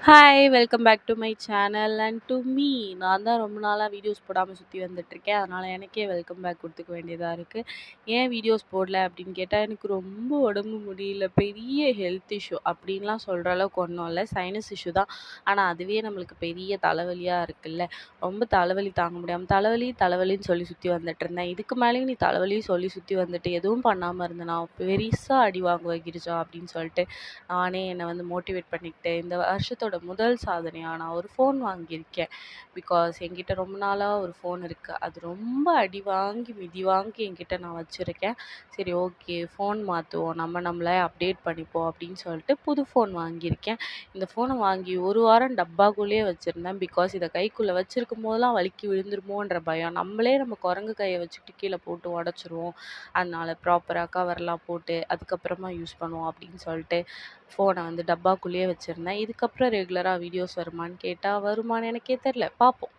Hi! Welcome back to my channel and to me. நான் தான் ரொம்ப நாளா வீடியோஸ் போடாம சுத்தி வந்துட்டுருக்கேன். அதனால எனக்கே வெல்கம் பேக் குடுத்துக்க வேண்டியதா இருக்கு. ஏன் வீடியோஸ் போடல அப்படின்னு கேட்டா, எனக்கு ரொம்ப உடம்பு முடியல. பெரிய ஹெல்த் இஷ்யூ அப்படின்லாம் சொல்ற அளவுக்கு ஒண்ணும் இல்ல. சைனஸ் இஷ்யூ தான். ஆனா அதுவே நம்மளுக்கு பெரிய தலைவலியா இருக்குல்ல. ரொம்ப தலைவலி தாங்க முடியாம தலைவலி, தலைவலின்னு சொல்லி சுத்தி வந்துட்டுருந்தேன். இதுக்கு மேலேயும் நீ தலைவலியும் சொல்லி சுத்தி வந்துட்டு எதுவும் பண்ணாம இருந்தேனா, பெரிசா அடி வாங்குவ கிரிஜா அப்படின்னு சொல்லிட்டு நானே என்னை வந்து மோட்டிவேட் பண்ணிக்கிட்டு இந்த வருஷத்தோட முதல் சாதனையா நான் ஒரு ஃபோன் வாங்கியிருக்கேன். பிகாஸ் என்கிட்ட ரொம்ப நாளாக ஒரு ஃபோன் இருக்குது. அது ரொம்ப அடி வாங்கி மிதி வாங்கி என்கிட்ட நான் வச்சுருக்கேன். சரி, ஓகே, ஃபோன் மாற்றுவோம், நம்மளே அப்டேட் பண்ணிப்போம் அப்படின்னு சொல்லிட்டு புது ஃபோன் வாங்கியிருக்கேன். இந்த ஃபோனை வாங்கி ஒரு வாரம் டப்பாக்குள்ளேயே வச்சுருந்தேன். பிகாஸ் இதை கைக்குள்ளே வச்சிருக்கும் போதெல்லாம் வலிக்கி விழுந்துருமோன்ற பயம். நம்ம குரங்கு கையை வச்சுக்கிட்டு கீழே போட்டு உடச்சிருவோம். அதனால ப்ராப்பராக கவர்லாம் போட்டு அதுக்கப்புறமா யூஸ் பண்ணுவோம் அப்படின்னு சொல்லிட்டு ஃபோனை வந்து டப்பாக்குள்ளேயே வச்சுருந்தேன். இதுக்கப்புறம் ரெகுலராக வீடியோஸ் வருமான்னு கேட்டால் வருமான்னு எனக்கே தெரில, பார்ப்போம்.